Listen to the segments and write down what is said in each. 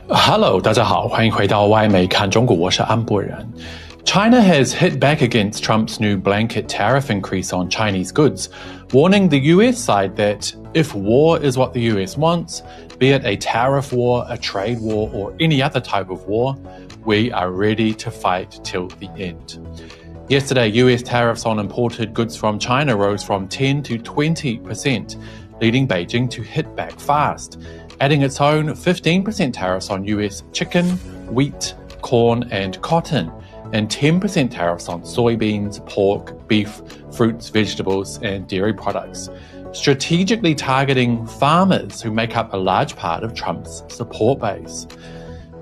Hello， 大家好，欢迎回到外媒看中国，我是安博人。China has hit back against Trump's new blanket tariff increase on Chinese goods, warning the US side that if war is what the US wants, be it a tariff war, a trade war, or any other type of war, we are ready to fight till the end. Yesterday, US tariffs on imported goods from China rose from 10 to 20%, leading Beijing to hit back fast, adding its own 15% tariffs on US chicken, wheat, corn, and cotton, and 10% tariffs on soybeans, pork, beef, fruits, vegetables, and dairy products, strategically targeting farmers who make up a large part of Trump's support base.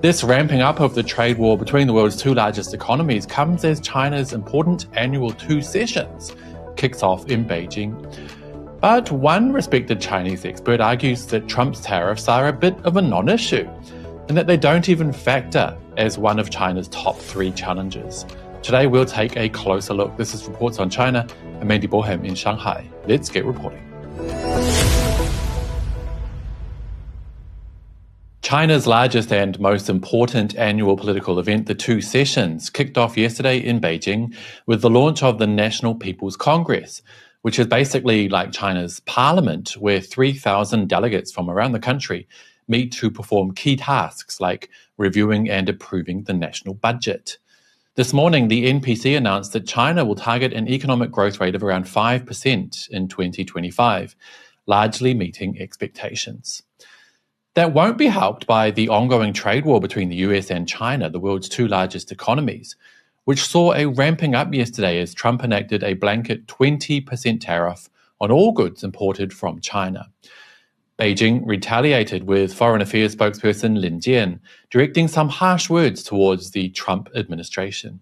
This ramping up of the trade war between the world's two largest economies comes as China's important annual Two Sessions kicks off in Beijing. But one respected Chinese expert argues that Trump's tariffs are a bit of a non-issue and that they don't even factor as one of China's top three challenges. Today we'll take a closer look. This is Reports on China. I'm Andy Bohem in Shanghai. Let's get reporting. China's largest and most important annual political event, the Two Sessions, kicked off yesterday in Beijing with the launch of the National People's Congress, which is basically like China's parliament, where 3,000 delegates from around the country meet to perform key tasks like reviewing and approving the national budget. This morning, the NPC announced that China will target an economic growth rate of around 5% in 2025, largely meeting expectations. That won't be helped by the ongoing trade war between the US and China, the world's two largest economies, which saw a ramping up yesterday as Trump enacted a blanket 20% tariff on all goods imported from China. Beijing retaliated with Foreign Affairs spokesperson Lin Jian directing some harsh words towards the Trump administration.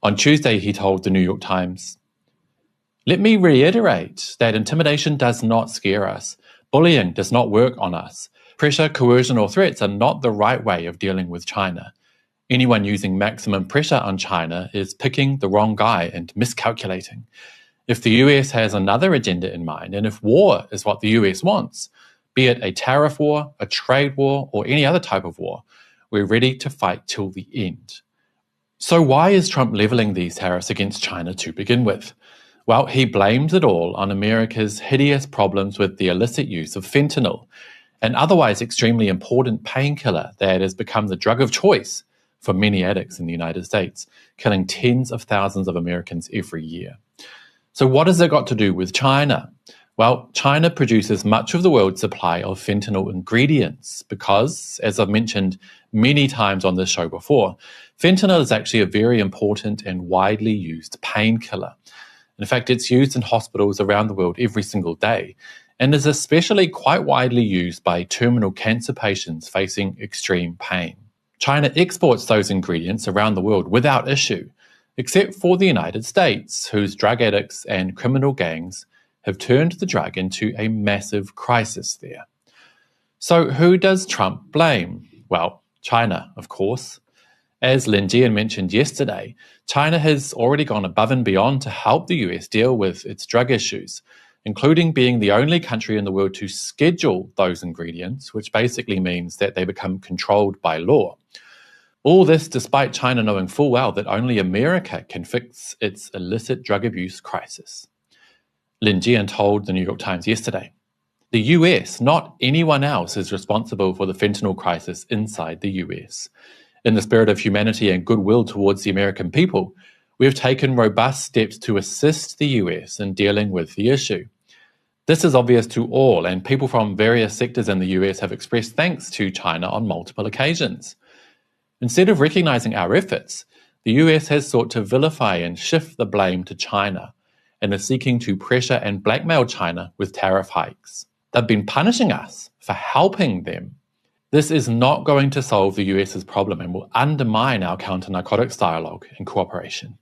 On Tuesday, he told the New York Times, "Let me reiterate that intimidation does not scare us. Bullying does not work on us. Pressure, coercion, or threats are not the right way of dealing with China. Anyone using maximum pressure on China is picking the wrong guy and miscalculating. If the US has another agenda in mind, and if war is what the US wants, be it a tariff war, a trade war, or any other type of war, we're ready to fight till the end." So why is Trump leveling these tariffs against China to begin with? Well, he blames it all on America's hideous problems with the illicit use of fentanyl, an otherwise extremely important painkiller that has become the drug of choice for many addicts in the United States, killing tens of thousands of Americans every year. So what has it got to do with China? Well, China produces much of the world's supply of fentanyl ingredients because, as I've mentioned many times on this show before, fentanyl is actually a very important and widely used painkiller. In fact, it's used in hospitals around the world every single day and is especially quite widely used by terminal cancer patients facing extreme pain. China exports those ingredients around the world without issue, except for the United States, whose drug addicts and criminal gangs have turned the drug into a massive crisis there. So who does Trump blame? Well, China, of course. As Lin Jian mentioned yesterday, China has already gone above and beyond to help the US deal with its drug issues, including being the only country in the world to schedule those ingredients, which basically means that they become controlled by law. All this despite China knowing full well that only America can fix its illicit drug abuse crisis. Lin Jian told the New York Times yesterday, "The US, not anyone else, is responsible for the fentanyl crisis inside the US. In the spirit of humanity and goodwill towards the American people, we have taken robust steps to assist the US in dealing with the issue. This is obvious to all, and people from various sectors in the US have expressed thanks to China on multiple occasions. Instead of recognizing our efforts, the US has sought to vilify and shift the blame to China and is seeking to pressure and blackmail China with tariff hikes. They've been punishing us for helping them. This is not going to solve the US's problem and will undermine our counter-narcotics dialogue and cooperation."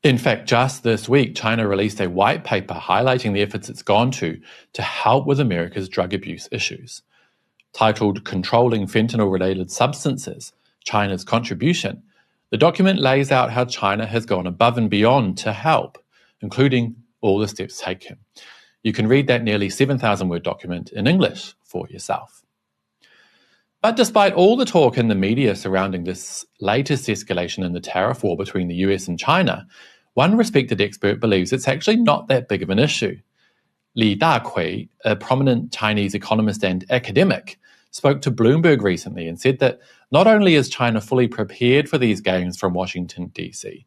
In fact, just this week, China released a white paper highlighting the efforts it's gone to help with America's drug abuse issues. Titled "Controlling Fentanyl-Related Substances, China's Contribution," the document lays out how China has gone above and beyond to help, including all the steps taken. You can read that nearly 7,000-word document in English for yourself. But despite all the talk in the media surrounding this latest escalation in the tariff war between the US and China, one respected expert believes it's actually not that big of an issue. Li Dakui, a prominent Chinese economist and academic, spoke to Bloomberg recently and said that not only is China fully prepared for these gains from Washington, D.C.,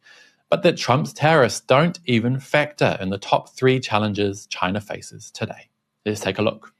but that Trump's tariffs don't even factor in the top 3 challenges China faces today. Let's take a look.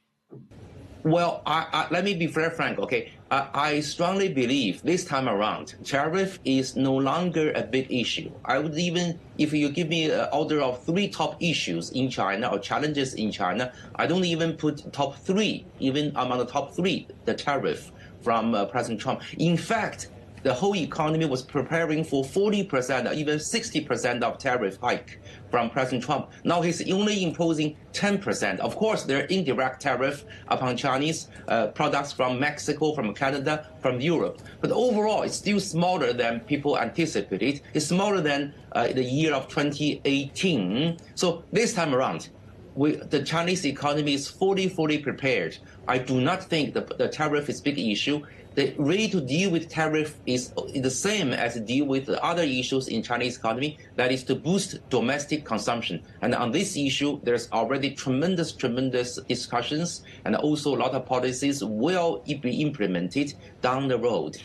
Well, let me be very frank, okay? I strongly believe this time around, tariff is no longer a big issue. I would even, if you give me an order of 3 top issues in China or challenges in China, I don't even put top 3, even among the top 3, the tariff from President Trump. In fact, the whole economy was preparing for 40% or even 60% of tariff hike from President Trump. Now he's only imposing 10%. Of course, there are indirect tariff upon Chinese products from Mexico, from Canada, from Europe. But overall, it's still smaller than people anticipated. It's smaller than the year of 2018. So this time around, the Chinese economy is fully prepared. I do not think the tariff is a big issue. The way to deal with tariff is the same as deal with the other issues in Chinese economy, that is to boost domestic consumption. And on this issue, there's already tremendous discussions, and also a lot of policies will be implemented down the road.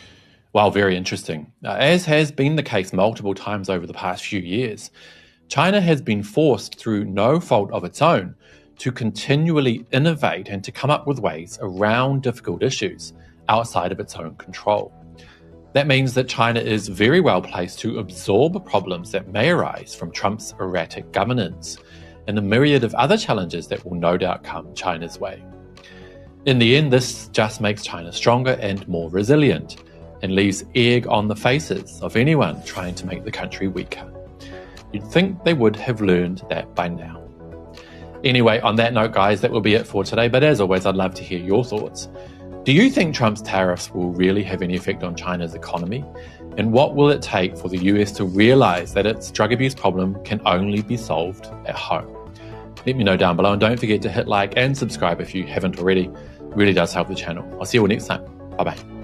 Wow, very interesting. As has been the case multiple times over the past few years, China has been forced through no fault of its own to continually innovate and to come up with ways around difficult issues outside of its own control. That means that China is very well placed to absorb problems that may arise from Trump's erratic governance and a myriad of other challenges that will no doubt come China's way. In the end, this just makes China stronger and more resilient and leaves egg on the faces of anyone trying to make the country weaker. You'd think they would have learned that by now. Anyway, on that note, guys, that will be it for today. But as always, I'd love to hear your thoughts. Do you think Trump's tariffs will really have any effect on China's economy? And what will it take for the US to realize that its drug abuse problem can only be solved at home? Let me know down below, and don't forget to hit like and subscribe if you haven't already. It really does help the channel. I'll see you all next time. Bye-bye.